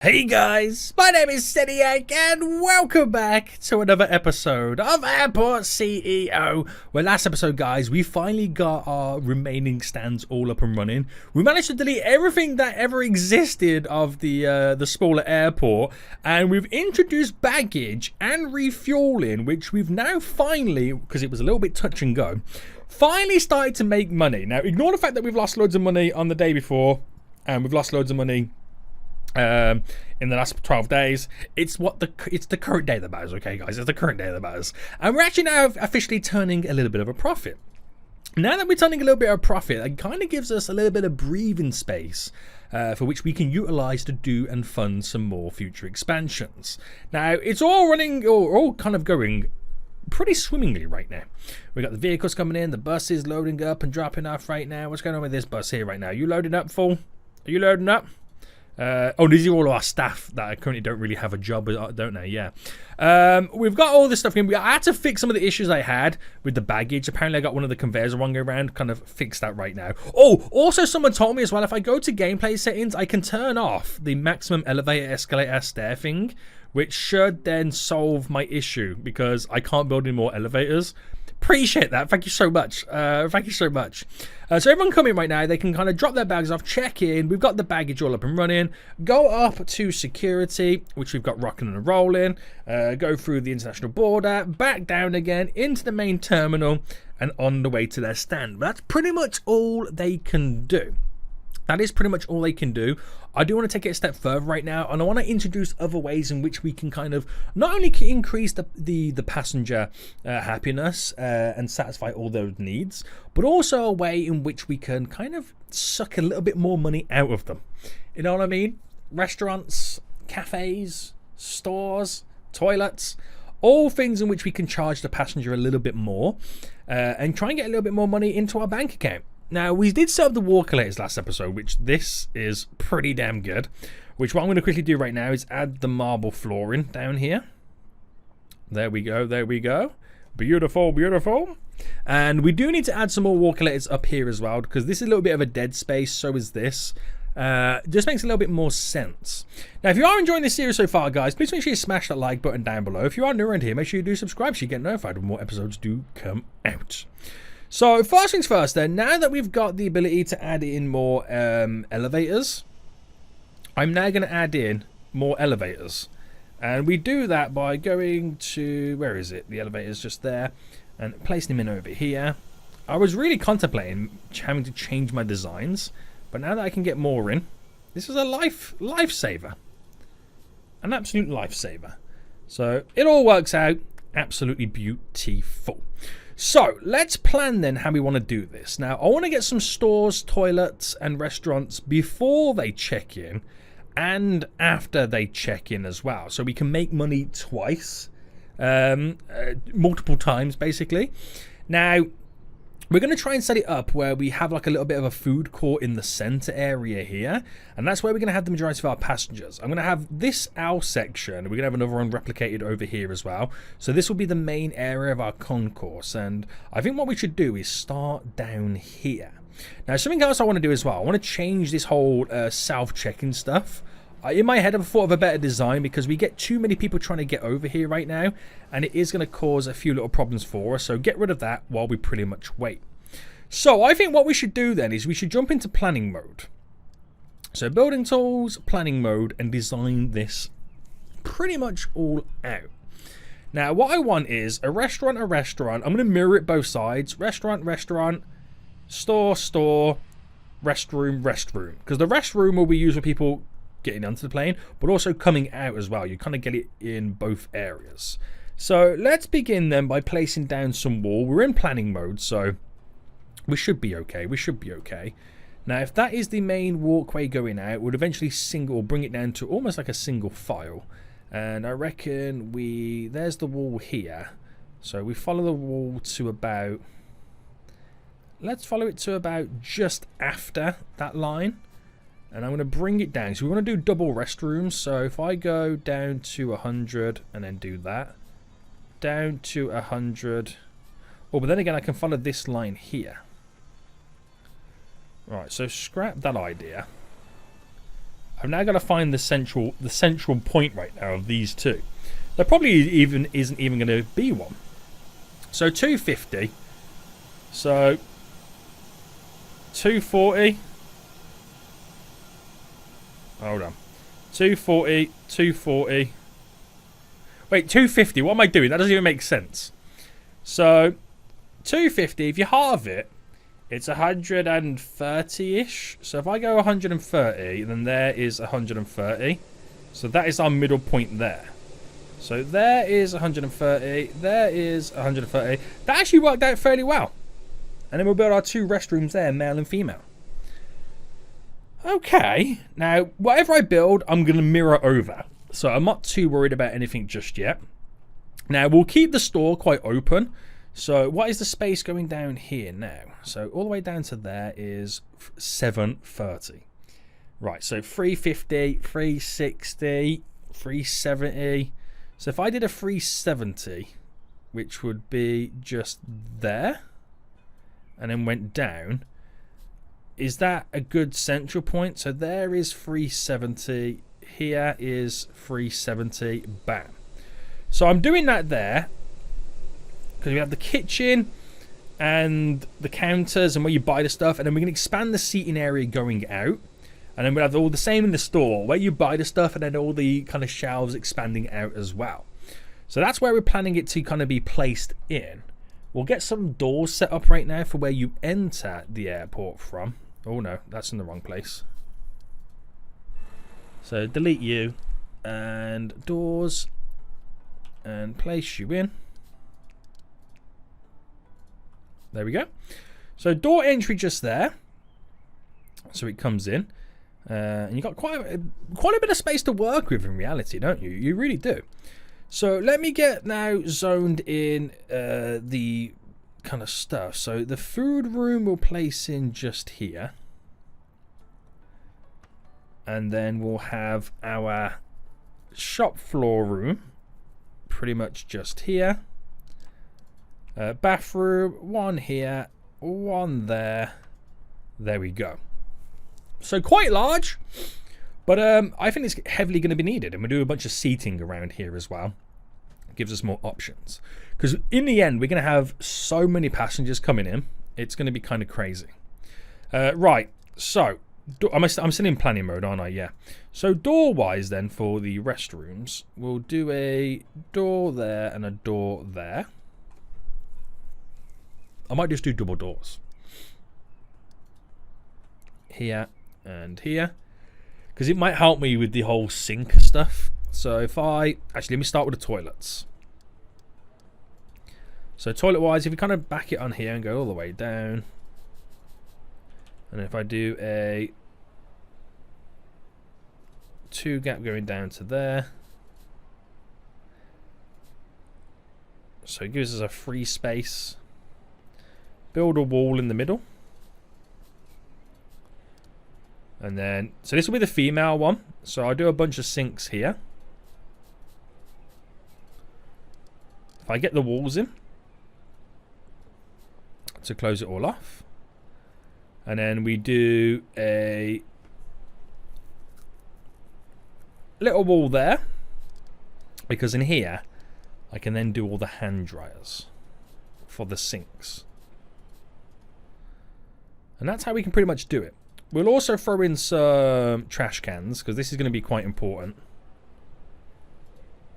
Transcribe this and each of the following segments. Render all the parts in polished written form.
Hey guys, my name is Steadyank and welcome back to another episode of Airport CEO. Well, last episode guys, we finally got our remaining stands all up and running. We managed to delete everything that ever existed of the smaller airport, and we've introduced baggage and refueling, which we've now finally, because it was a little bit touch and go, finally started to make money. Now, ignore the fact that we've lost loads of money on the day before, and we've lost loads of money in the last 12 days. It's the current day that matters, okay guys? It's the current day that matters. And we're actually now officially turning a little bit of a profit. Now that we're turning a little bit of a profit, it kind of gives us a little bit of breathing space for which we can utilize to do and fund some more future expansions. Now, it's all running, or all kind of going pretty swimmingly right now. We got the vehicles coming in, the bus is loading up and dropping off right now. What's going on with this bus here right now? You loading up, fool? Are you loading up? These are all of our staff that I currently don't really have a job, don't they? Yeah. We've got all this stuff in. I had to fix some of the issues I had with the baggage. Apparently, I got one of the conveyors wrong around. Kind of fixed that right now. Oh, also someone told me as well, if I go to gameplay settings, I can turn off the maximum elevator, escalator, stair thing, which should then solve my issue because I can't build any more elevators. Appreciate that. Thank you so much. Thank you so much. So everyone coming right now, they can kind of drop their bags off, check in. We've got the baggage all up and running. Go up to security, which we've got rocking and rolling. Go through the international border, back down again into the main terminal, and on the way to their stand. But that's pretty much all they can do. That is pretty much all they can do. I do want to take it a step further right now, and I want to introduce other ways in which we can kind of not only increase the passenger happiness and satisfy all those needs, but also a way in which we can kind of suck a little bit more money out of them. You know what I mean? Restaurants, cafes, stores, toilets, all things in which we can charge the passenger a little bit more and try and get a little bit more money into our bank account. Now, we did set up the walkolators last episode, which this is pretty damn good. Which what I'm going to quickly do right now is add the marble flooring down here. There we go, there we go. Beautiful, beautiful. And we do need to add some more walkolators up here as well, because this is a little bit of a dead space, so is this. Just makes a little bit more sense. Now, if you are enjoying this series so far, guys, please make sure you smash that like button down below. If you are new around here, make sure you do subscribe so you get notified when more episodes do come out. So, first things first then, now that we've got the ability to add in more elevators, I'm now going to add in more elevators. And we do that by going to, where is it? The elevator's just there. And placing them in over here. I was really contemplating having to change my designs. But now that I can get more in, this is a lifesaver. An absolute lifesaver. So, it all works out absolutely beautiful. So, let's plan then how we want to do this. Now, I want to get some stores, toilets, and restaurants before they check in and after they check in as well. So we can make money twice, multiple times, basically. Now, we're going to try and set it up where we have like a little bit of a food court in the center area here. And that's where we're going to have the majority of our passengers. I'm going to have this L section. We're going to have another one replicated over here as well. So this will be the main area of our concourse. And I think what we should do is start down here. Now, something else I want to do as well. I want to change this whole self-check-in stuff. In my head, I've thought of a better design because we get too many people trying to get over here right now, and it is going to cause a few little problems for us. So get rid of that while we pretty much wait. So I think what we should do then is we should jump into planning mode. So building tools, planning mode, and design this pretty much all out. Now what I want is a restaurant, I'm going to mirror it both sides. Restaurant, store, restroom. Because the restroom will be used for people getting onto the plane, but also coming out as well. You kind of get it in both areas. So let's begin then by placing down some wall. We're in planning mode, so we should be okay. Now, if that is the main walkway going out, we'll eventually bring it down to almost like a single file. And I reckon there's the wall here. So we follow the wall to about, let's follow it to about just after that line. And I'm going to bring it down. So we want to do double restrooms. So if I go down to 100 and then do that. Down to 100. Oh, but then again, I can follow this line here. Right, so scrap that idea. I've now got to find the central point right now of these two. There probably isn't even going to be one. So 250. So 240. Hold on. 240, 240. Wait, 250. What am I doing? That doesn't even make sense. So 250, if you halve it, it's 130-ish. So if I go 130, then there is 130. So that is our middle point there. So there is 130. There is 130. That actually worked out fairly well. And then we'll build our two restrooms there, male and female. Okay. Now, whatever I build, I'm going to mirror over. So I'm not too worried about anything just yet. Now, we'll keep the store quite open. So what is the space going down here now? So all the way down to there is 730. Right, so 350, 360, 370. So if I did a 370, which would be just there, and then went down, is that a good central point? So there is 370, here is 370, bam. So I'm doing that there, because we have the kitchen and the counters and where you buy the stuff, and then we can expand the seating area going out. And then we'll have all the same in the store, where you buy the stuff and then all the kind of shelves expanding out as well. So that's where we're planning it to kind of be placed in. We'll get some doors set up right now for where you enter the airport from. Oh no, that's in the wrong place. So delete you and doors and place you in. There we go. So door entry just there. So it comes in. And you've got quite a bit of space to work with in reality, don't you? You really do. So let me get now zoned in the kind of stuff. So the food room we'll place in just here. And then we'll have our shop floor room pretty much just here. Bathroom, one here, one there. There we go. So quite large, but I think it's heavily going to be needed, and we'll do a bunch of seating around here as well. It gives us more options, because in the end we're going to have so many passengers coming in, it's going to be kind of crazy. Right, so I'm still in planning mode, aren't I? Yeah. So door wise then, for the restrooms, we'll do a door there and a door there. I might just do double doors here and here, because it might help me with the whole sink stuff. So if I actually, let me start with the toilets. So toilet wise, if you kind of back it on here and go all the way down, and if I do a 2 gap going down to there, so it gives us a free space. Build a wall in the middle. And then, so this will be the female one. So I'll do a bunch of sinks here. If I get the walls in to close it all off. And then we do a little wall there. Because in here, I can then do all the hand dryers for the sinks. And that's how we can pretty much do it. We'll also throw in some trash cans, because this is going to be quite important.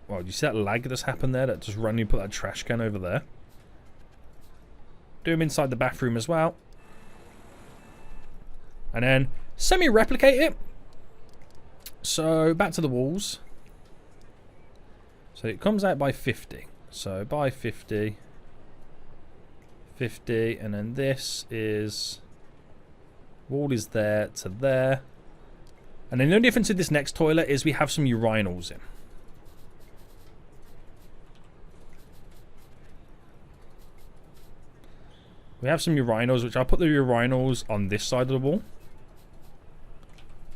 Well, do you see that lag that's happened there? That just randomly put that trash can over there. Do them inside the bathroom as well. And then semi-replicate it. So back to the walls. So it comes out by 50. So by 50. 50. And then this is... wall is there to there. And then the only difference with this next toilet is we have some urinals in. We have some urinals, which I'll put the urinals on this side of the wall.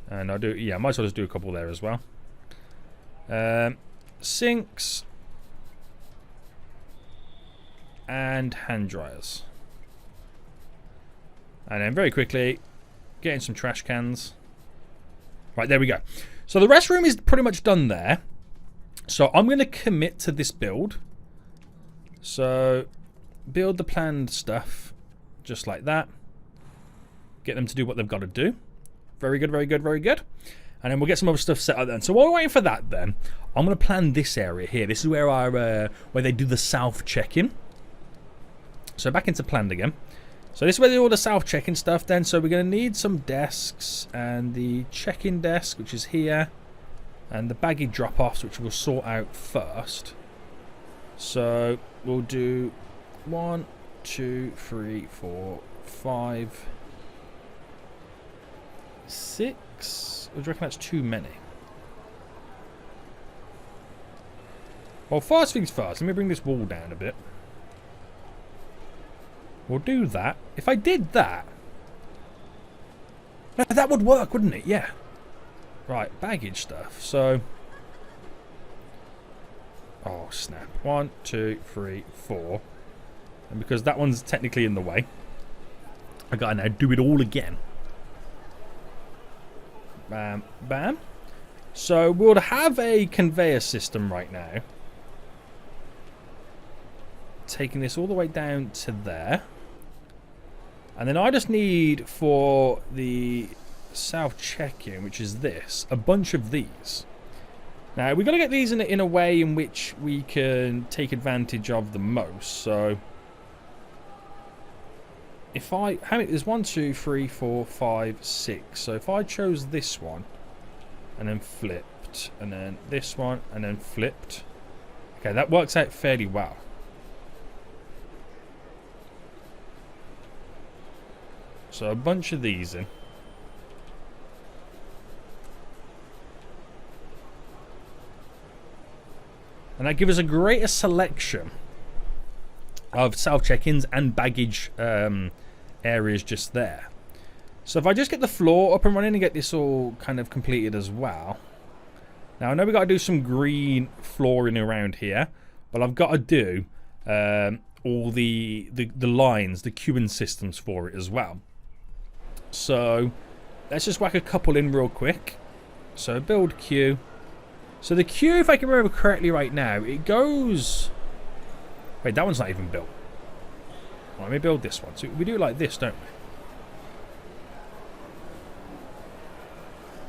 And I'll do, yeah, I might as well just do a couple there as well. Sinks. And hand dryers. And then very quickly, get in some trash cans. Right, there we go. So the restroom is pretty much done there. So I'm going to commit to this build. So build the planned stuff just like that. Get them to do what they've got to do. Very good, very good, very good. And then we'll get some other stuff set up then. So while we're waiting for that then, I'm going to plan this area here. This is where where they do the self check-in. So back into planned again. So this is where they do all the self check-in stuff then. So we're going to need some desks and the check-in desk, which is here. And the baggage drop-offs, which we'll sort out first. So we'll do 1, 2, 3, 4, 5, 6. Or do you reckon that's too many? Well, first things first, let me bring this wall down a bit. We'll do that. If I did that... No, that would work, wouldn't it? Yeah. Right, baggage stuff. So... Oh, snap. 1, 2, 3, 4. And because that one's technically in the way, I gotta now do it all again. Bam, bam. So we'll have a conveyor system right now. Taking this all the way down to there. And then I just need for the south check-in, which is this, a bunch of these. Now, we've got to get these in a way in which we can take advantage of the most. So, if I... How many? There's 1, 2, 3, 4, 5, 6. So, if I chose this one, and then flipped, and then this one, and then flipped. Okay, that works out fairly well. So, a bunch of these in. And that gives us a greater selection of self-check-ins and baggage areas just there. So if I just get the floor up and running and get this all kind of completed as well. Now I know we've got to do some green flooring around here. But I've got to do all the lines, the queuing systems for it as well. So let's just whack a couple in real quick. So build queue. So the queue, if I can remember correctly right now, it goes... Wait, that one's not even built. Well, let me build this one. So we do it like this, don't we?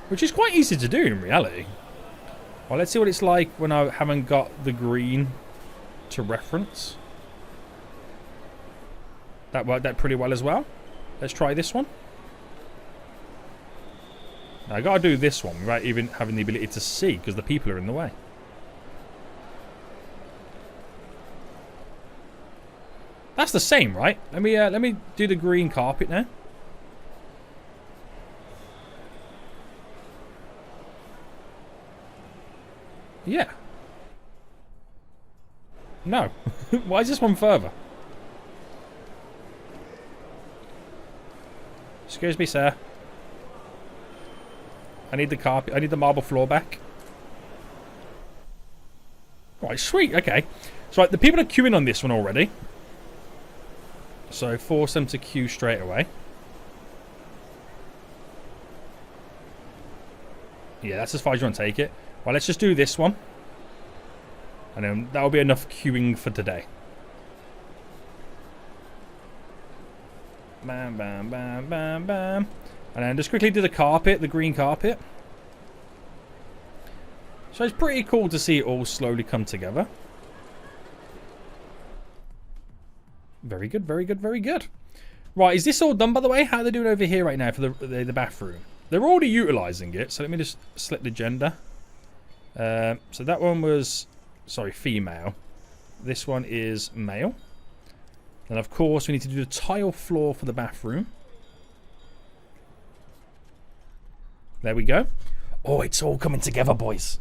Which is quite easy to do in reality. Well, let's see what it's like when I haven't got the green to reference. That worked out pretty well as well. Let's try this one. Now, I gotta do this one without even having the ability to see because the people are in the way. That's the same, right? Let me do the green carpet now. Yeah. No. Why is this one further? Excuse me, sir. I need the carpet. I need the marble floor back. Right, sweet. Okay. So the people are queuing on this one already. So force them to queue straight away. Yeah, that's as far as you want to take it. Well, let's just do this one. And then that'll be enough queuing for today. Bam, bam, bam, bam, bam. And then just quickly do the carpet, the green carpet. So it's pretty cool to see it all slowly come together. Very good, very good, very good. Right, is this all done, by the way? How are they doing over here right now for the bathroom? They're already utilising it, so let me just select the gender. So that one was, sorry, female. This one is male. And of course, we need to do the tile floor for the bathroom. There we go. Oh, it's all coming together, boys.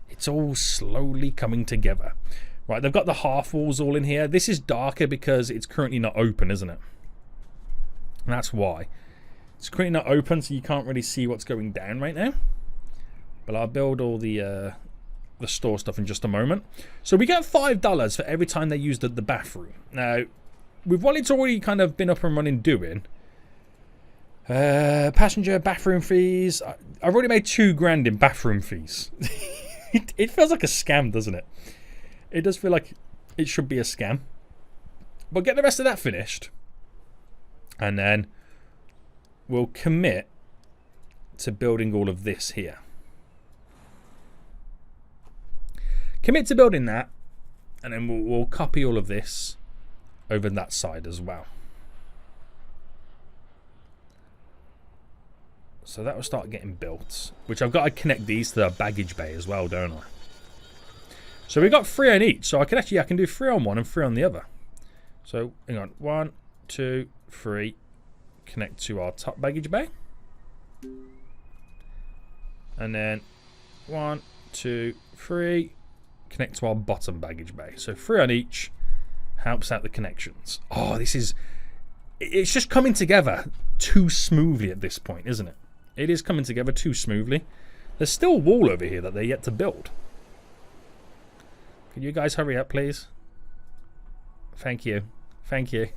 It's all slowly coming together. Right, they've got the half walls all in here. This is darker because it's currently not open, isn't it? And that's why. It's currently not open, so you can't really see what's going down right now. But I'll build all the store stuff in just a moment. So we get $5 for every time they use the bathroom. Now, with what it's already kind of been up and running doing, Passenger bathroom fees. I've already made £2,000 in bathroom fees. It feels like a scam, doesn't it? It does feel like it should be a scam. But get the rest of that finished. And then we'll commit to building all of this here. Commit to building that. And then we'll copy all of this over that side as well. So that will start getting built. Which I've got to connect these to the baggage bay as well, don't I? So we got 3 on each. So I can do 3 on one and 3 on the other. So hang on. 1, 2, 3. Connect to our top baggage bay. And then 1, 2, 3. Connect to our bottom baggage bay. So 3 on each helps out the connections. Oh, it's just coming together too smoothly at this point, isn't it? It is coming together too smoothly. There's still a wall over here that they're yet to build. Can you guys hurry up, please? Thank you. Thank you.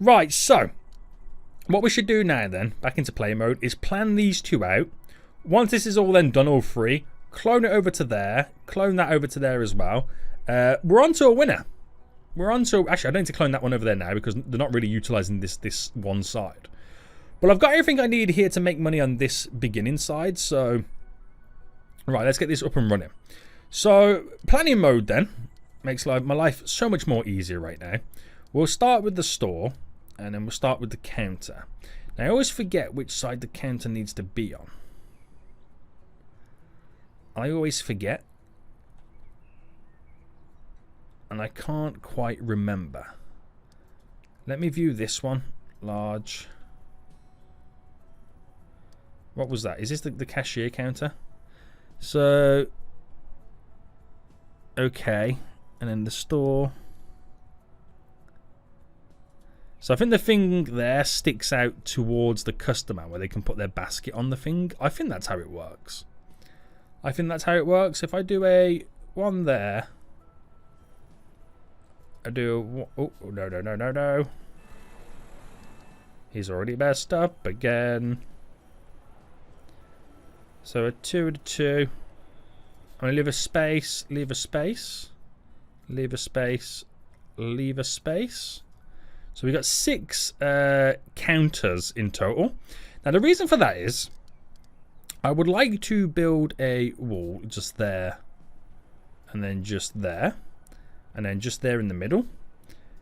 Right, so what we should do now then, back into play mode, is plan these 2 out. Once this is all then done, all 3, clone it over to there, clone that over to there as well. We're on to a winner. Actually, I don't need to clone that one over there now because they're not really utilizing this one side. Well, I've got everything I need here to make money on this beginning side. So, right, let's get this up and running. So, planning mode then makes my life so much more easier right now. We'll start with the store and then we'll start with the counter. Now, I always forget which side the counter needs to be on. I always forget. And I can't quite remember. Let me view this one. Large. What was that? Is this the cashier counter? So, okay. And then the store. So I think the thing there sticks out towards the customer where they can put their basket on the thing. I think that's how it works. If I do a one there. I do a... Oh, no. He's already messed up again. So a 2 and a 2. I'm going to leave a space, leave a space, leave a space, leave a space. So we got 6 counters in total. Now the reason for that is I would like to build a wall just there and then just there and then just there in the middle.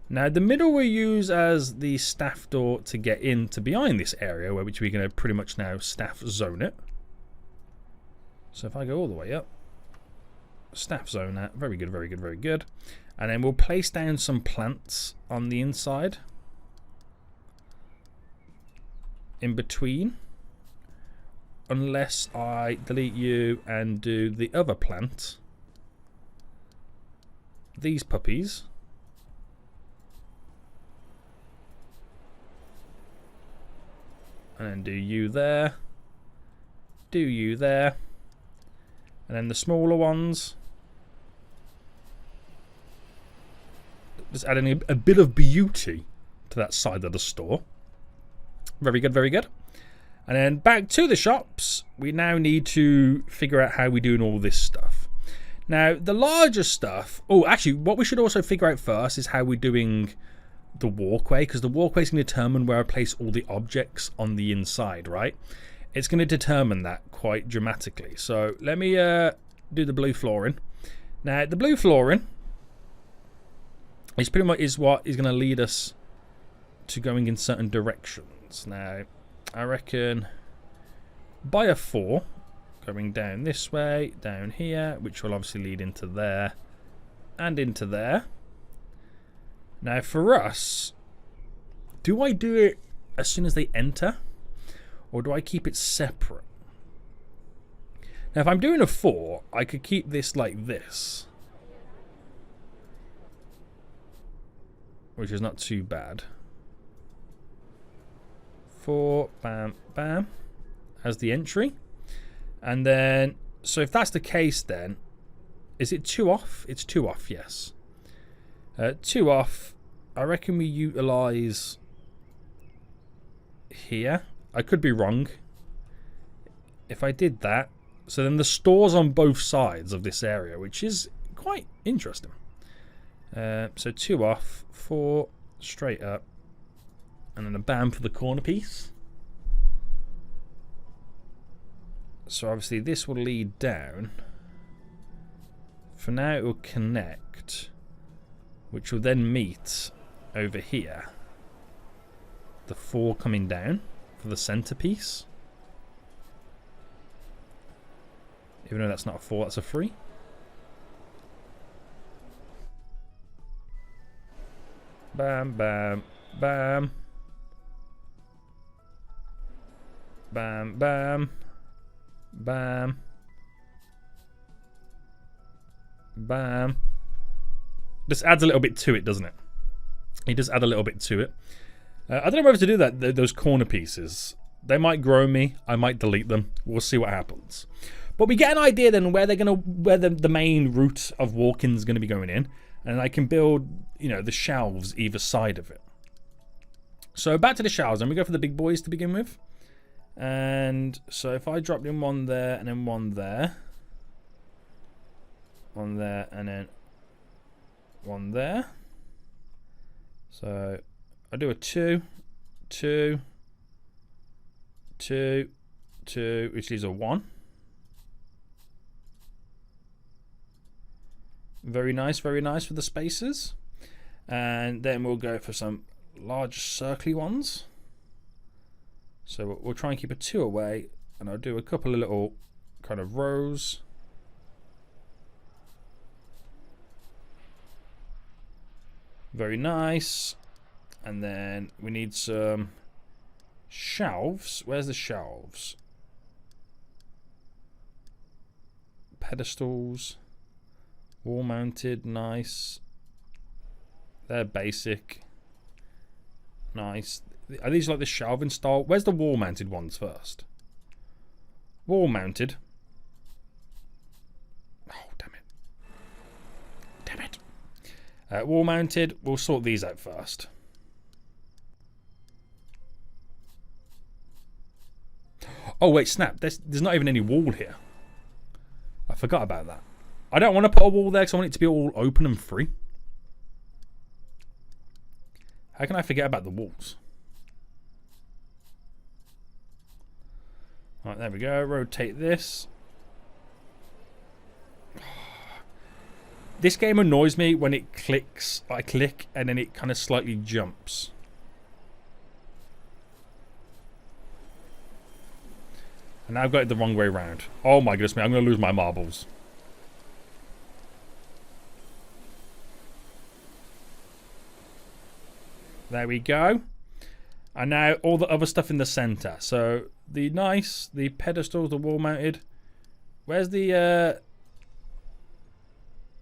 Now the middle we use as the staff door to get into behind this area which we're going to pretty much now staff zone it. So if I go all the way up, staff zone that, very good, very good, very good. And then we'll place down some plants on the inside. In between. Unless I delete you and do the other plant. These puppies. And then do you there. Do you there. And then the smaller ones. Just adding a bit of beauty to that side of the store. Very good, very good. And then back to the shops. We now need to figure out how we're doing all this stuff. Now, the larger stuff... Oh, actually, what we should also figure out first is how we're doing the walkway. Because the walkway is going to determine where I place all the objects on the inside, right? It's going to determine that quite dramatically. So let me do the blue flooring. Now, the blue flooring is pretty much what is going to lead us to going in certain directions. Now, I reckon by a 4 going down this way, down here, which will obviously lead into there and into there. Now, for us, do I do it as soon as they enter? Or do I keep it separate? Now, if I'm doing a 4, I could keep this like this. Which is not too bad. 4, bam, bam. As the entry. And then, so if that's the case then, is it 2 off? It's 2 off, yes. 2 off. I reckon we utilise here. I could be wrong. If I did that, so then the store's on both sides of this area, which is quite interesting. So 2 off, 4 straight up, and then a bam for the corner piece. So obviously this will lead down. For now it will connect, which will then meet over here. The 4 coming down for the centerpiece. Even though that's not a 4, that's a 3. Bam, bam, bam. Bam, bam. Bam. Bam. Just adds a little bit to it, doesn't it? It does add a little bit to it. I don't know whether to do that, those corner pieces. They might grow me. I might delete them. We'll see what happens. But we get an idea then where the main route of walk-in is going to be going in. And I can build, you know, the shelves either side of it. So back to the shelves, and we go for the big boys to begin with. And so if I drop in 1 there and then 1 there. 1 there and then 1 there. So I do a 2, 2, 2, 2, which is a 1. Very nice for the spaces. And then we'll go for some large circly ones. So we'll try and keep a 2 away, and I'll do a couple of little kind of rows. Very nice. And then we need some shelves. Where's the shelves? Pedestals. Wall mounted, nice. They're basic. Nice. Are these like the shelving style? Where's the wall mounted ones first? Wall mounted. Oh, damn it. Damn it. Wall mounted. We'll sort these out first. Oh, wait, snap. There's not even any wall here. I forgot about that. I don't want to put a wall there because I want it to be all open and free. How can I forget about the walls? Right, there we go. Rotate this. This game annoys me when it clicks. I click and then it kind of slightly jumps. And now I've got it the wrong way around. Oh my goodness me, I'm going to lose my marbles. There we go. And now all the other stuff in the center. So the pedestals, the wall mounted. Where's the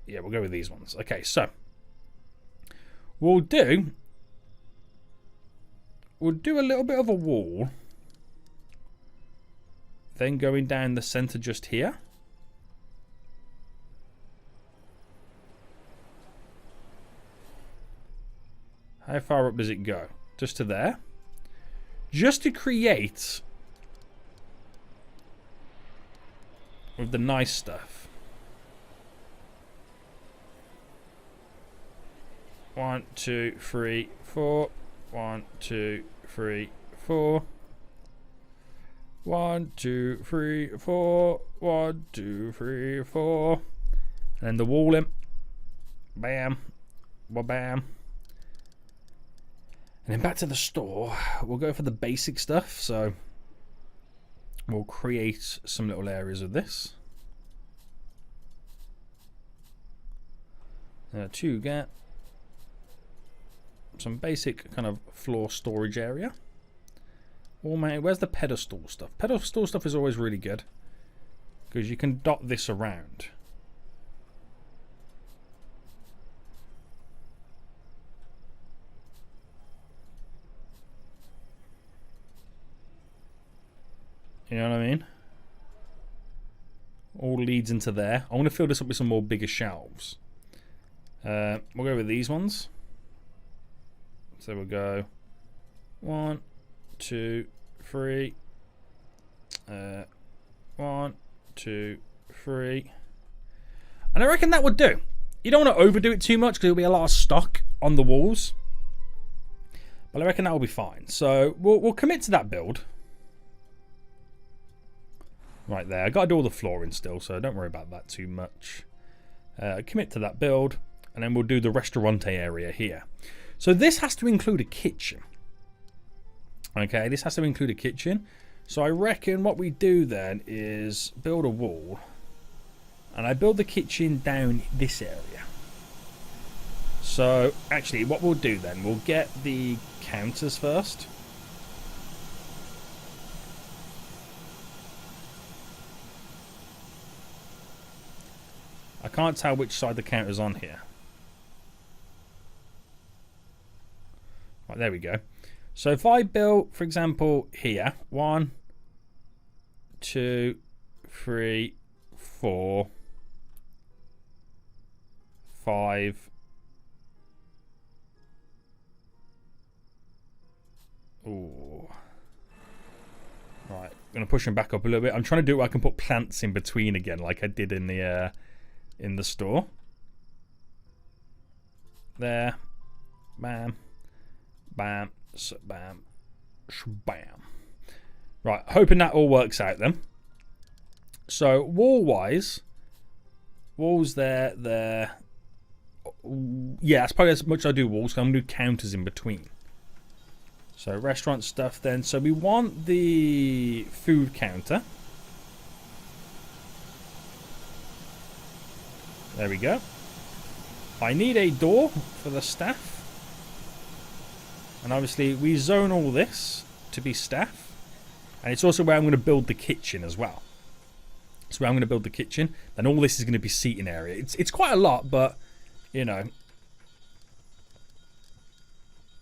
yeah, we'll go with these ones. Okay, so we'll do a little bit of a wall. Then going down the center just here. How far up does it go? Just to there. Just to create with the nice stuff. 1, 2, 3, 4. 1, 2, 3, 4. 1, 2, 3, 4. 1, 2, 3, 4. And then the wall in. Bam. Bam. And then back to the store, we'll go for the basic stuff. So we'll create some little areas of this. To get some basic kind of floor storage area. Oh man, where's the pedestal stuff? Pedestal stuff is always really good because you can dot this around. You know what I mean? All leads into there. I want to fill this up with some more bigger shelves. We'll go with these ones. So we'll go 1, 2, 3. 1, 2, 3. And I reckon that would do. You don't want to overdo it too much because there'll be a lot of stock on the walls. But I reckon that will be fine. So we'll commit to that build. Right there. I got to do all the flooring still, so don't worry about that too much. Commit to that build. And then we'll do the restaurante area here. So this has to include a kitchen. Okay, this has to include a kitchen. So I reckon what we do then is build a wall. And I build the kitchen down this area. So actually what we'll do then, we'll get the counters first. I can't tell which side the counter's on here. Right, there we go. So if I built, for example, here, 1, 2, 3, 4, 5. Ooh. Right, I'm gonna push them back up a little bit. I'm trying to do it where I can put plants in between again, like I did in the store. There, bam, bam, bam, bam. Right, hoping that all works out then. So wall-wise, walls there. Yeah, that's probably as much as I do walls. So I'm gonna do counters in between. So restaurant stuff then. So we want the food counter. There we go. I need a door for the staff. And obviously we zone all this to be staff. And it's also where I'm going to build the kitchen as well. So where I'm going to build the kitchen. Then all this is going to be seating area. It's quite a lot, but, you know,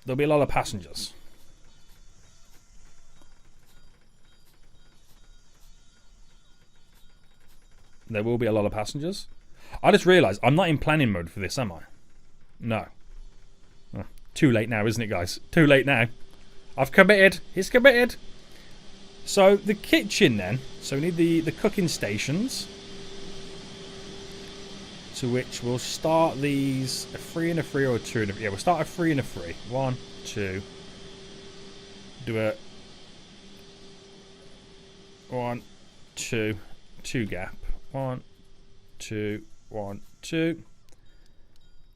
there'll be a lot of passengers. There will be a lot of passengers. I just realised I'm not in planning mode for this, am I? No. Oh, too late now, isn't it, guys? Too late now. I've committed. He's committed. So the kitchen then. So we need the cooking stations. To which we'll start these a 3 and a 3 or a 2 and a 3. Yeah, we'll start a 3 and a 3. 1, 2. Do a 1, 2. 2 gap. 1, 2, 1, 2.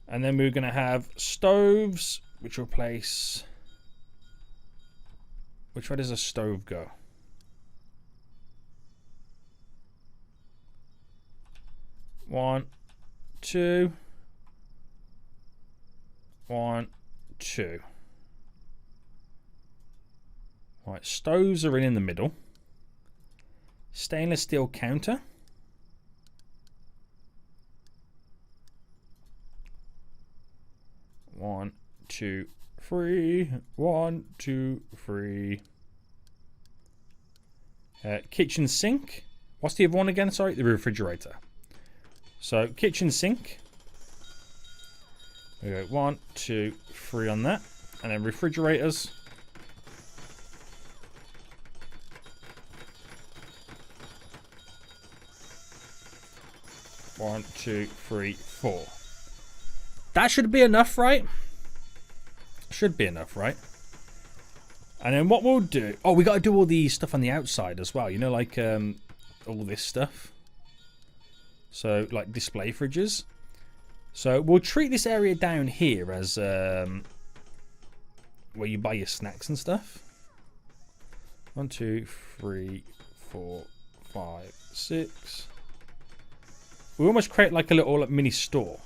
And then we're going to have stoves, which will place. Which way does a stove go? One, 2. 1, 2. Right, stoves are in the middle. Stainless steel counter. 1, 2, 3. 1, 2, 3. Kitchen sink. What's the other one again? Sorry, the refrigerator. So kitchen sink. We go 1, 2, 3 on that, and then refrigerators. One, 2, 3, 4. That should be enough, right? Should be enough, right? And then what we'll do... Oh, we got to do all the stuff on the outside as well. You know, like all this stuff. So, like display fridges. So, we'll treat this area down here as where you buy your snacks and stuff. 1, 2, 3, 4, 5, 6... We almost create like a little mini store.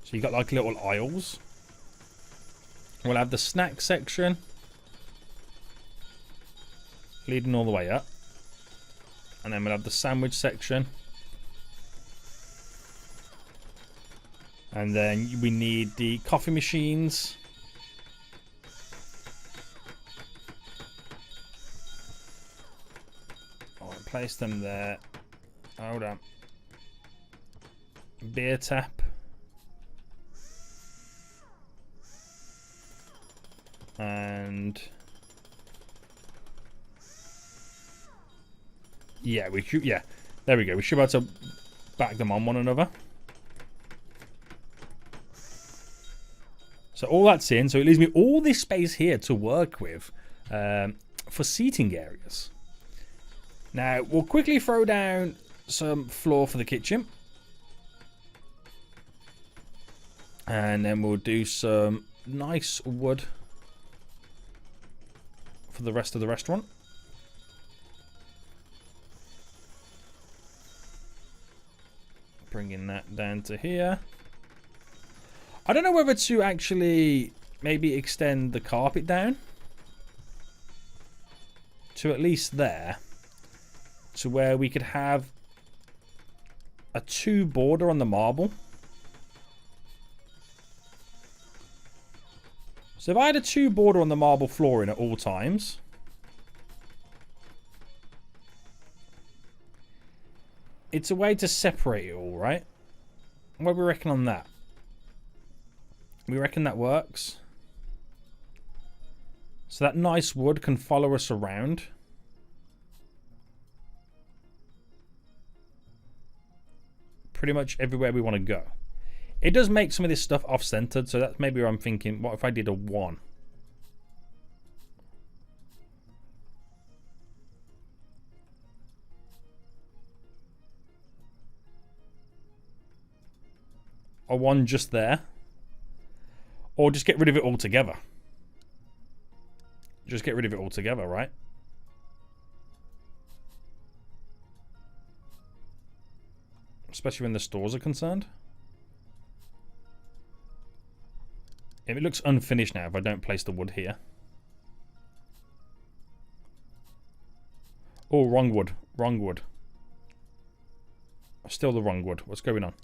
So you got like little aisles. We'll have the snack section leading all the way up. And then we'll have the sandwich section. And then we need the coffee machines. Place them there. Hold on. Beer tap. And yeah, we should. Yeah, there we go. We should be able to back them on one another. So all that's in. So it leaves me all this space here to work with for seating areas. Now we'll quickly throw down some floor for the kitchen. And then we'll do some nice wood for the rest of the restaurant. Bringing that down to here. I don't know whether to actually maybe extend the carpet down to at least there, to where we could have a 2 border on the marble. So if I had a 2 border on the marble flooring at all times, it's a way to separate it all, right? What do we reckon on that? We reckon that works. So that nice wood can follow us around. Pretty much everywhere we want to go. It does make some of this stuff off-centered, so that's maybe where I'm thinking, what if I did a 1? A 1 just there. Or just get rid of it altogether. Just get rid of it altogether, right? Especially when the stores are concerned. If it looks unfinished now if I don't place the wood here. Oh, wrong wood. Wrong wood. Still the wrong wood. What's going on?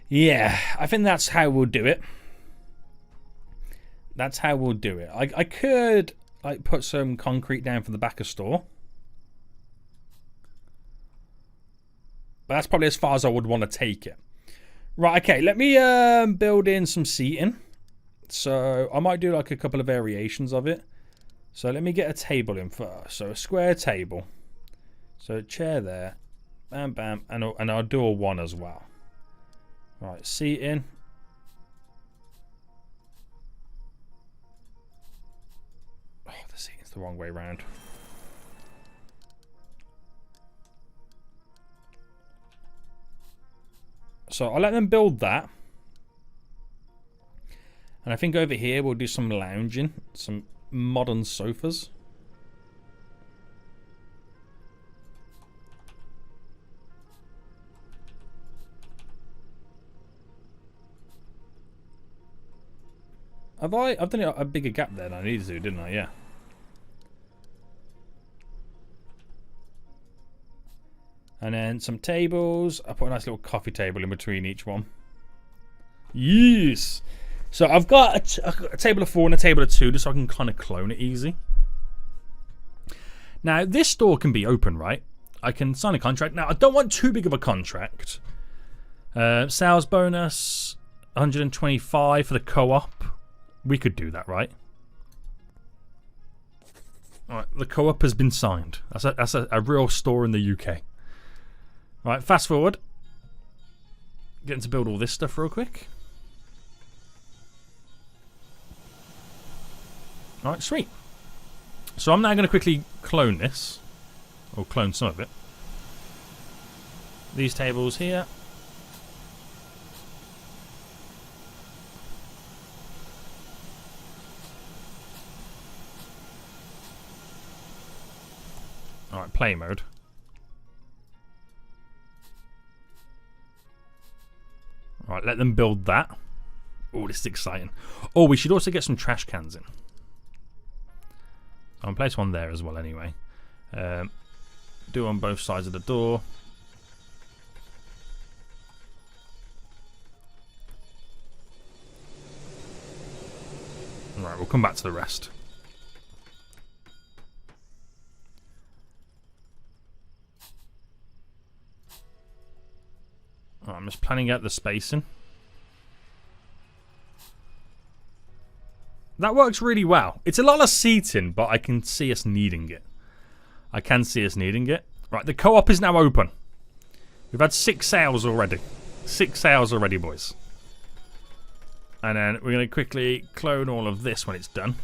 Yeah, I think that's how we'll do it. That's how we'll do it. I could like put some concrete down for the back of store. But that's probably as far as I would want to take it. Right, okay, let me build in some seating. So I might do like a couple of variations of it. So let me get a table in first. So a square table. So a chair there. Bam, bam. And I'll do a 1 as well. Right, seating. Oh, the seating's the wrong way around. So I'll let them build that. And I think over here we'll do some lounging. Some modern sofas. I've done a bigger gap there than I needed to, didn't I? Yeah. And then some tables. I put a nice little coffee table in between each one. Yes! So I've got a table of 4 and a table of 2 just so I can kind of clone it easy. Now, this store can be open, right? I can sign a contract. Now, I don't want too big of a contract. Sales bonus, 125 for the co-op. We could do that, right? Alright, the co-op has been signed. That's a real store in the UK. Right, fast forward. Getting to build all this stuff real quick. Alright, sweet. So I'm now going to quickly clone this. Or clone some of it. These tables here. Alright, play mode. Alright, let them build that. Oh, this is exciting. Oh, we should also get some trash cans in. I'll place one there as well anyway. Do on both sides of the door. Alright, we'll come back to the rest. just planning out the spacing. That works really well. It's a lot of seating, but I can see us needing it. I can see us needing it. Right, the co-op is now open. We've had 6 sales already. 6 sales already, boys. And then we're going to quickly clone all of this when it's done.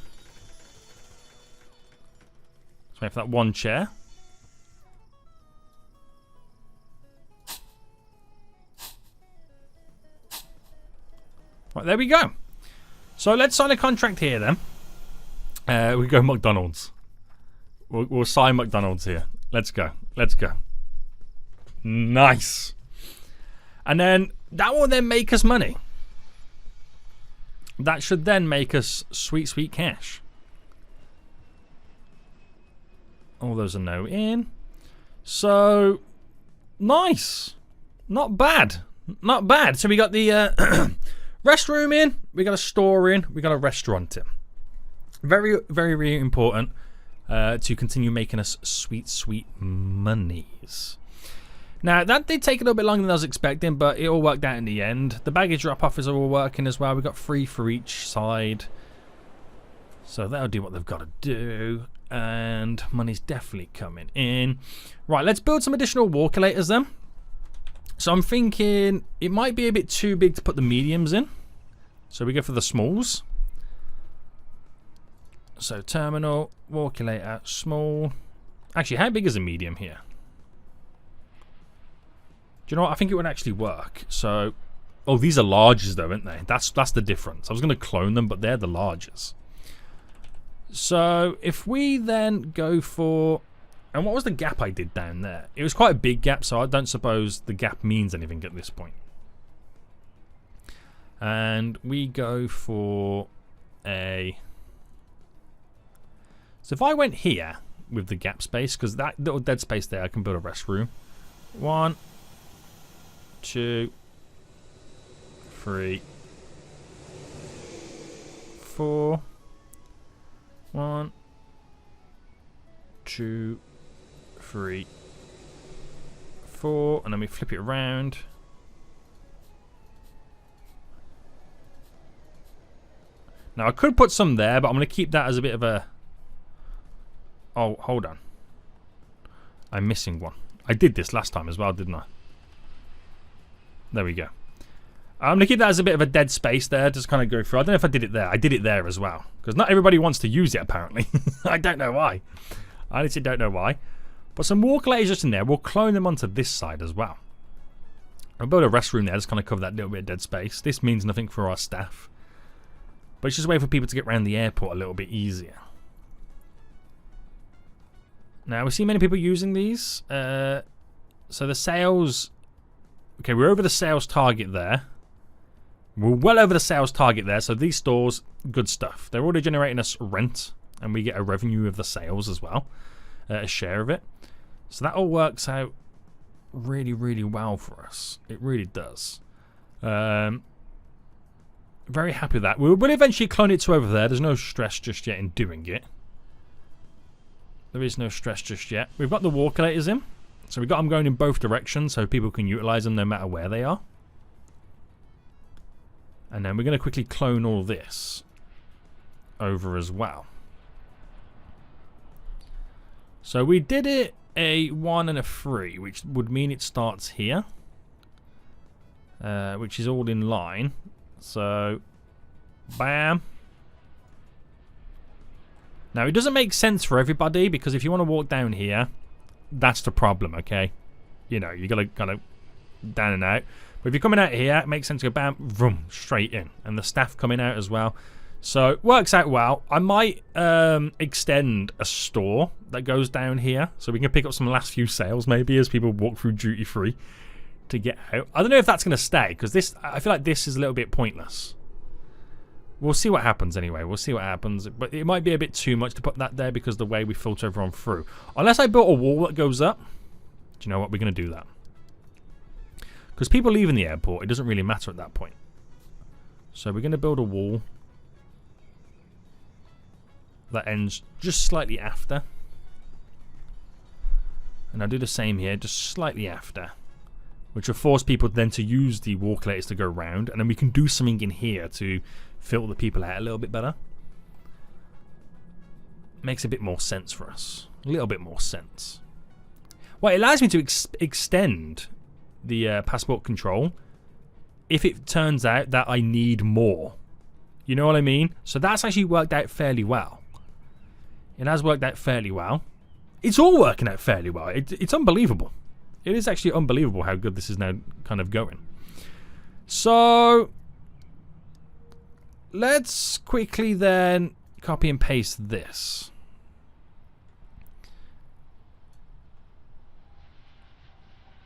So we have that 1 chair. Right, there we go. So let's sign a contract here then. We go McDonald's. We'll sign McDonald's here. Let's go. Let's go. Nice. And then that will then make us money. That should then make us sweet, sweet cash. All those are now in. So, nice. Not bad. Not bad. So we got the restroom in. We got a store in. We got a restaurant in. Very, very, very important to continue making us sweet, sweet monies. Now, that did take a little bit longer than I was expecting, but it all worked out in the end. The baggage drop-off is all working as well. We've got 3 for each side. So that'll do what they've got to do. And money's definitely coming in. Right, let's build some additional walkulators then. So I'm thinking it might be a bit too big to put the mediums in. So we go for the smalls. So terminal, walkulator, small. Actually, how big is a medium here? Do you know what? I think it would actually work. So, oh, these are larges though, aren't they? That's the difference. I was going to clone them, but they're the larges. So, if we then go for... And what was the gap I did down there? It was quite a big gap, so I don't suppose the gap means anything at this point. And we go for a... So if I went here with the gap space, because that little dead space there, I can build a restroom. 1, 2, 3, 4. 1, 2, 3, 4, and then we flip it around. Now I could put some there, but I'm going to keep that as a bit of a... Oh, hold on. I'm missing one. I did this last time as well, didn't I? There we go. I'm going to keep that as a bit of a dead space there, just kind of go through. I don't know if I did it there. I did it there as well. Because not everybody wants to use it, apparently. I don't know why. I honestly don't know why. But some walkulators just in there. We'll clone them onto this side as well. I'll build a restroom there, just kind of cover that little bit of dead space. This means nothing for our staff. But it's just a way for people to get around the airport a little bit easier. Now, we see many people using these. So the sales... Okay, we're over the sales target there. We're well over the sales target there. So these stores, good stuff. They're already generating us rent. And we get a revenue of the sales as well. A share of it. So that all works out really, really well for us. It really does. Very happy with that. We'll eventually clone it to over there. There's no stress just yet in doing it. There is no stress just yet. We've got the walkulators in. So we've got them going in both directions so people can utilize them no matter where they are. And then we're going to quickly clone all this over as well. So we did it a 1 and a 3, which would mean it starts here. Which is all in line. So, bam. Now, it doesn't make sense for everybody, because if you want to walk down here, that's the problem, okay? You know, you got to kind of down and out. But if you're coming out here, it makes sense to go bam, vroom, straight in. And the staff coming out as well. So, it works out well. I might extend a store that goes down here, so we can pick up some last few sales, maybe, as people walk through duty free to get out. I don't know if that's going to stay, because this, I feel like this is a little bit pointless. We'll see what happens anyway. We'll see what happens. But it might be a bit too much to put that there because of the way we filter everyone through. Unless I built a wall that goes up. Do you know what? We're going to do that. Because people leaving the airport, it doesn't really matter at that point. So we're going to build a wall that ends just slightly after. And I'll do the same here, just slightly after. which will force people then to use the walkulators to go round, and then we can do something in here to filter the people out a little bit better. Makes a bit more sense for us. A little bit more sense. Well, it allows me to extend the passport control if it turns out that I need more. You know what I mean? So that's actually worked out fairly well. It has worked out fairly well. It's all working out fairly well. It's unbelievable. It is actually unbelievable how good this is now kind of going. So let's quickly then copy and paste this.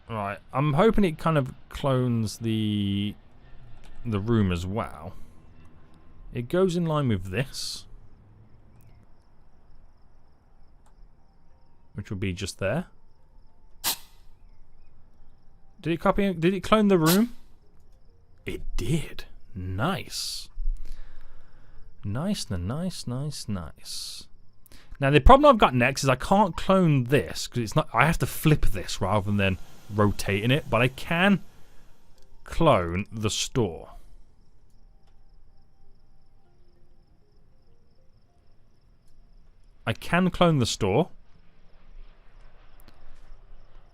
Right, I'm hoping it kind of clones the room as well. It goes in line with this, which will be just there. Did it copy? Did it clone the room? It did. Nice. Nice, nice, nice, nice. Now the problem I've got next is I can't clone this because it's not. I have to flip this rather than rotating it, but I can clone the store. I can clone the store.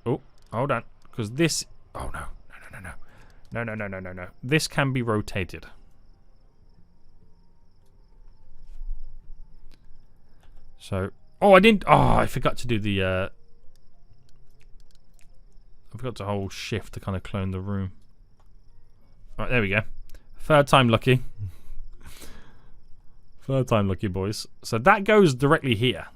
Oh, hold on, because this. Oh no, no, no, no, no, no, no, no, no, no. This can be rotated. So, oh, I didn't. Oh, I forgot to do the. I forgot to hold shift to kind of clone the room. Right, there we go. Third time lucky. Third time lucky, boys. So that goes directly here.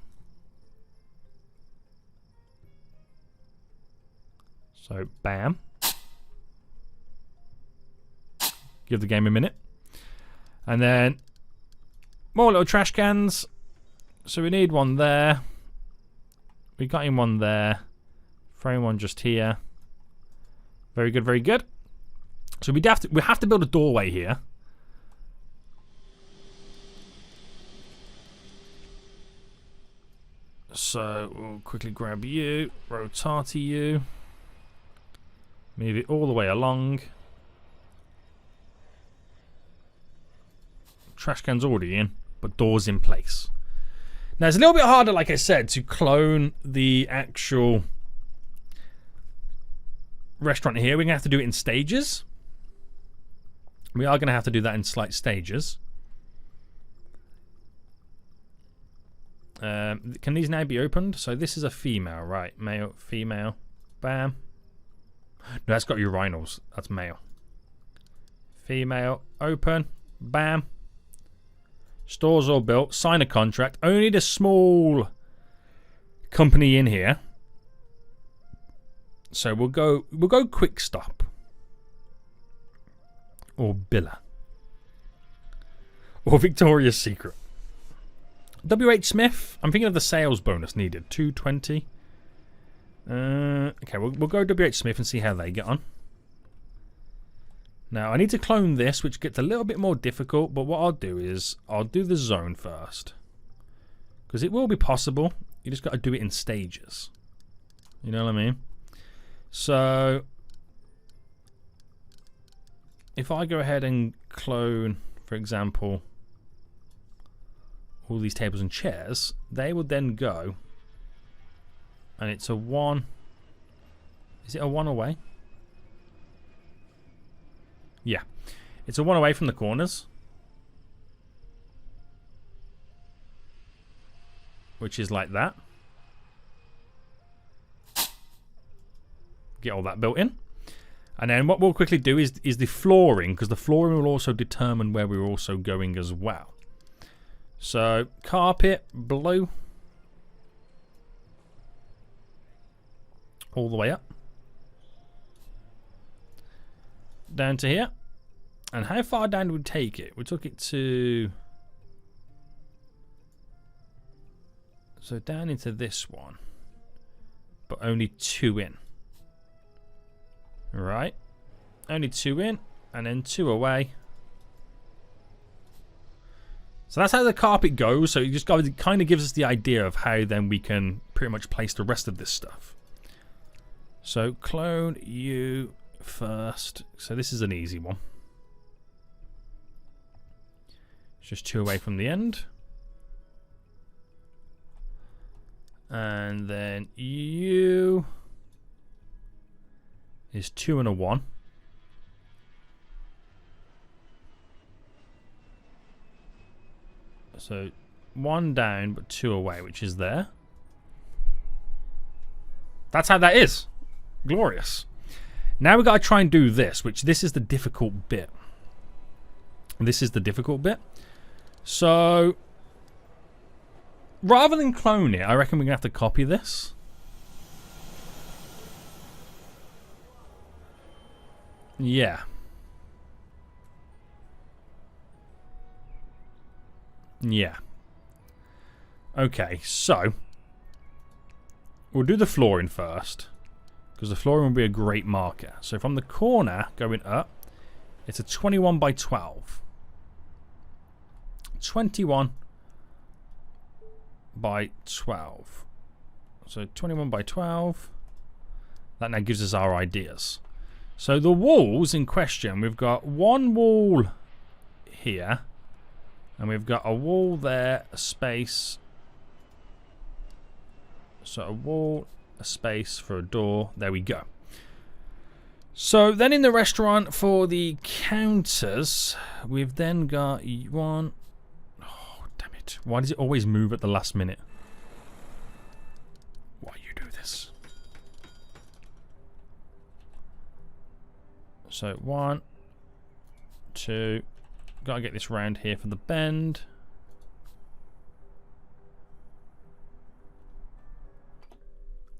So, bam. Give the game a minute. And then more little trash cans. So we need one there. We got him one there. Frame one just here. Very good, very good. So we have to build a doorway here. So we'll quickly grab you, rotati you, move it all the way along. Trash can's already in, but door's in place. Now it's a little bit harder, like I said, to clone the actual restaurant here. We're going to have to do it in stages. We are going to have to do that in slight stages. Can these now be opened? So this is a female, right? Male, female. Bam. No, that's got urinals. That's male. Female. Open. Bam. Stores all built. Sign a contract. Only need a small company in here. So we'll go Quick Stop. Or Billa. Or Victoria's Secret. WH Smith. I'm thinking of the sales bonus needed. 220. Okay, we'll go WH Smith and see how they get on. Now, I need to clone this, which gets a little bit more difficult, but what I'll do is I'll do the zone first. Because it will be possible. You just got to do it in stages. You know what I mean? So, if I go ahead and clone, for example, all these tables and chairs, they will then go, and it's a one. Is it a one away? Yeah, it's a one away from the corners, which is like that. Get all that built in. And then what we'll quickly do is the flooring, because the flooring will also determine where we're also going as well. So, carpet, blue. All the way up. Down to here. And how far down do we take it? We took it to... So down into this one. But only 2 in. Right. Only 2 in. And then 2 away. So that's how the carpet goes. So it kind of gives us the idea of how then we can pretty much place the rest of this stuff. So clone you, first. So this is an easy one. It's just 2 away from the end. And then you is 2 and a 1. So 1 down, but 2 away, which is there. That's how that is. Glorious. Now we got to try and do this, which this is the difficult bit. This is the difficult bit. So, rather than clone it, I reckon we're going to have to copy this. Yeah. Yeah. Okay, so we'll do the flooring first, because the flooring will be a great marker. So from the corner going up, it's a 21 by 12. 21 by 12. So 21 by 12. That now gives us our ideas. So the walls in question, we've got one wall here, and we've got a wall there, a space. So a wall, a space for a door. There we go. So then in the restaurant for the counters, we've then got one. Oh, damn it. Why does it always move at the last minute? Why you do this? So 1, 2. Gotta get this round here for the bend.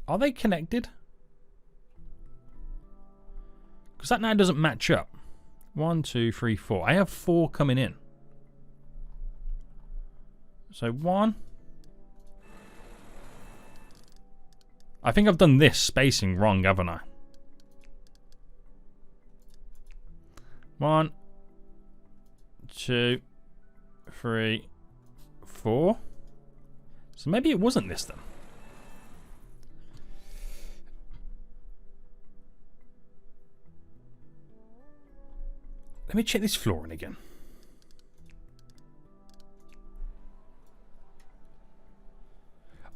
Are they connected? Because that now doesn't match up. 1, 2, 3, 4. I have 4 coming in. So 1. I think I've done this spacing wrong, haven't I? 1, 2, 3, 4. So maybe it wasn't this then. Let me check this flooring again.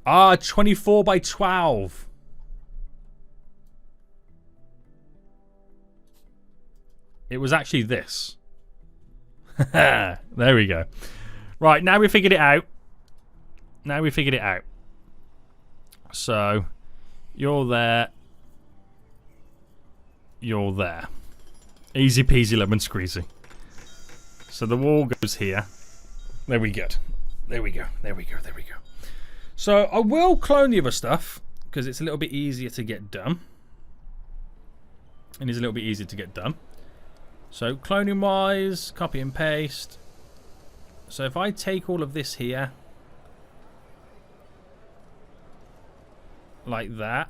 Ah, 24 by 12. It was actually this. There we go. Right, now we figured it out. Now we figured it out. So, you're there. You're there. Easy peasy lemon squeezy. So the wall goes here. There we go. There we go. There we go. There we go. So I will clone the other stuff because it's a little bit easier to get done. It is a little bit easier to get done. So cloning wise, copy and paste. So if I take all of this here, like that,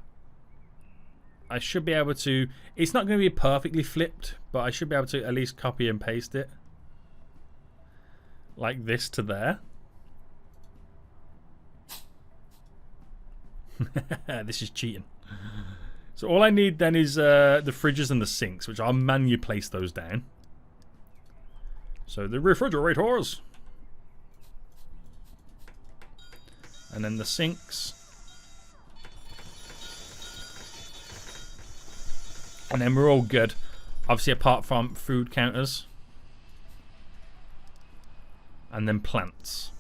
I should be able to, it's not going to be perfectly flipped, but I should be able to at least copy and paste it. Like this to there. This is cheating. So all I need then is the fridges and the sinks, which I'll manually place those down. So the refrigerators. And then the sinks. And then we're all good. Obviously apart from food counters. And then plants.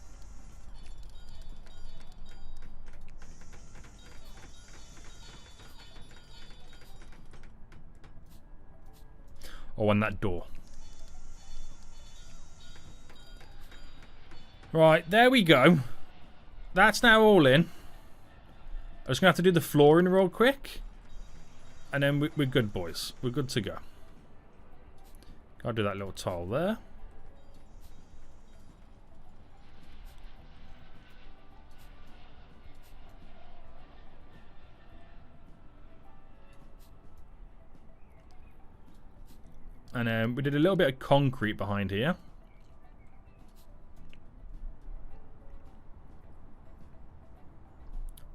Oh, and that door. Right, there we go. That's now all in. I'm just going to have to do the flooring real quick. And then we're good, boys. We're good to go. Gotta do that little tile there. And then we did a little bit of concrete behind here.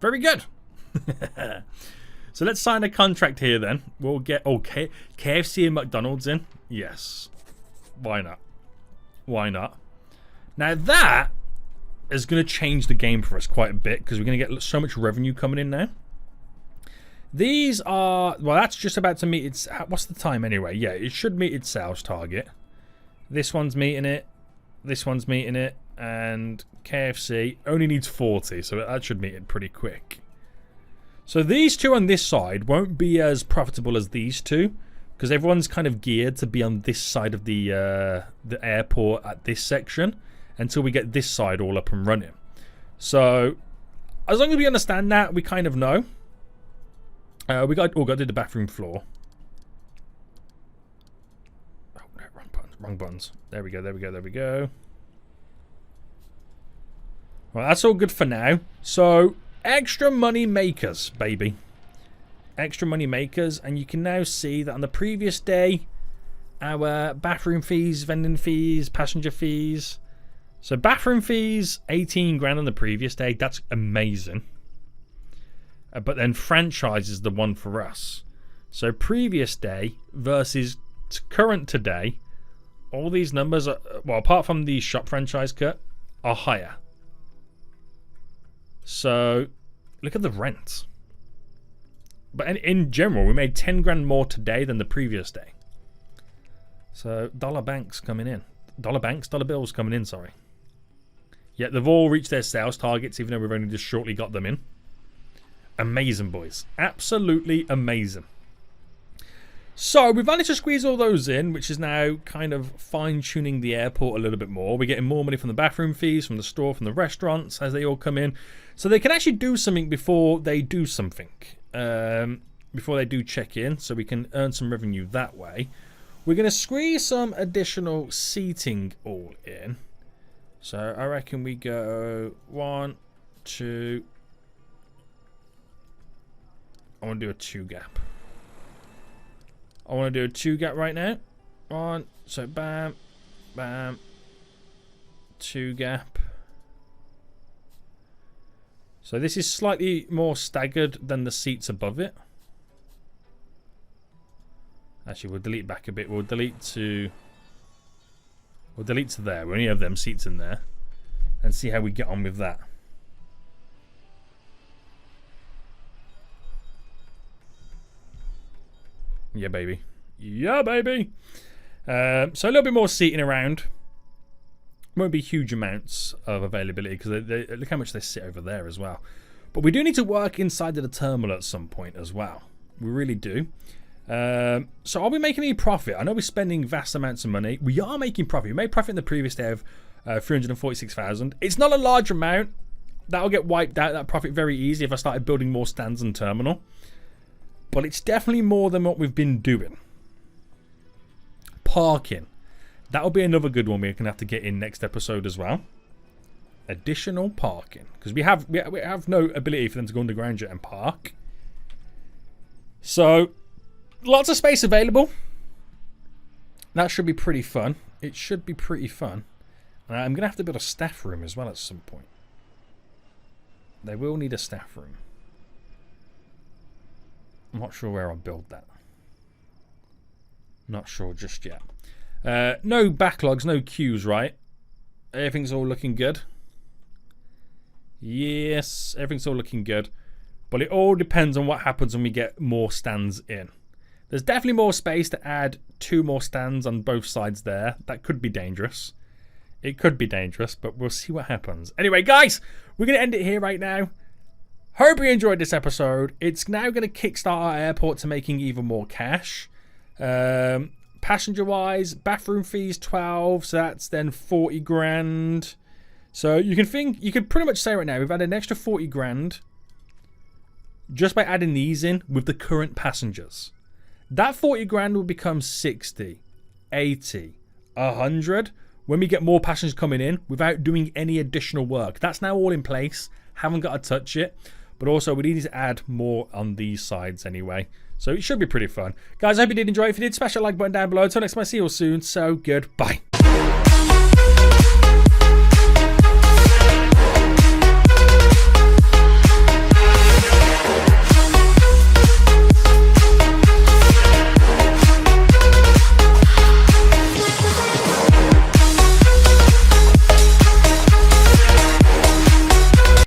Very good. So let's sign a contract here then. We'll get KFC and McDonald's in. Yes. Why not? Why not? Now that is going to change the game for us quite a bit because we're going to get so much revenue coming in now. These are, well, that's just about to meet its, what's the time anyway? Yeah, it should meet its sales target. This one's meeting it. This one's meeting it. And KFC only needs 40, so that should meet it pretty quick. So these two on this side won't be as profitable as these two because everyone's kind of geared to be on this side of the airport at this section until we get this side all up and running. So as long as we understand that, we kind of know. We got to do the bathroom floor. Oh no, wrong buttons. There we go. Well, that's all good for now. So extra money makers, baby. Extra money makers, and you can now see that on the previous day, our bathroom fees, vending fees, passenger fees. So bathroom fees, 18 grand on the previous day. That's amazing. But then franchise is the one for us. So previous day versus current today, all these numbers are, well, apart from the shop franchise cut, are higher. So look at the rent. But in general, we made 10 grand more today than the previous day. So dollar banks coming in. Dollar bills coming in, sorry. Yeah, they've all reached their sales targets, even though we've only just shortly got them in. Amazing, boys. Absolutely amazing. So we've managed to squeeze all those in, which is now kind of fine-tuning the airport a little bit more. We're getting more money from the bathroom fees, from the store, from the restaurants as they all come in. So they can actually do something before they do something. Before they do check in, so we can earn some revenue that way. We're going to squeeze some additional seating all in. So I reckon we go 1, 2... I want to do a 2 gap. I want to do a 2 gap right now. 1, so bam, bam, 2 gap. So this is slightly more staggered than the seats above it. Actually, we'll delete back a bit. We'll delete to there. We only have them seats in there, and see how we get on with that. Yeah, baby. Yeah, baby. So a little bit more seating around. Won't be huge amounts of availability because look how much they sit over there as well. But we do need to work inside of the terminal at some point as well. We really do. So are we making any profit? I know we're spending vast amounts of money. We are making profit. We made profit in the previous day of 346,000. It's not a large amount. That'll get wiped out, that profit, very easy if I started building more stands and terminal. But it's definitely more than what we've been doing. Parking. That'll be another good one we're going to have to get in next episode as well. Additional parking. Because we have no ability for them to go underground yet and park. So, lots of space available. That should be pretty fun. It should be pretty fun. I'm going to have to build a staff room as well at some point. They will need a staff room. I'm not sure where I'll build that. Not sure just yet. No backlogs, no queues, right? Everything's all looking good. Yes, everything's all looking good. But it all depends on what happens when we get more stands in. There's definitely more space to add 2 more stands on both sides there. That could be dangerous. It could be dangerous, but we'll see what happens. Anyway, guys, we're going to end it here right now. Hope you enjoyed this episode. It's now going to kickstart our airport to making even more cash. Passenger-wise, bathroom fees 12, so that's then 40 grand. So you can pretty much say right now we've had an extra 40 grand just by adding these in with the current passengers. That 40 grand will become 60, 80, 100 when we get more passengers coming in without doing any additional work. That's now all in place. Haven't got to touch it. But also, we need to add more on these sides anyway. So it should be pretty fun. Guys, I hope you did enjoy. If you did, smash that like button down below. Until next time, I see you all soon. So, goodbye.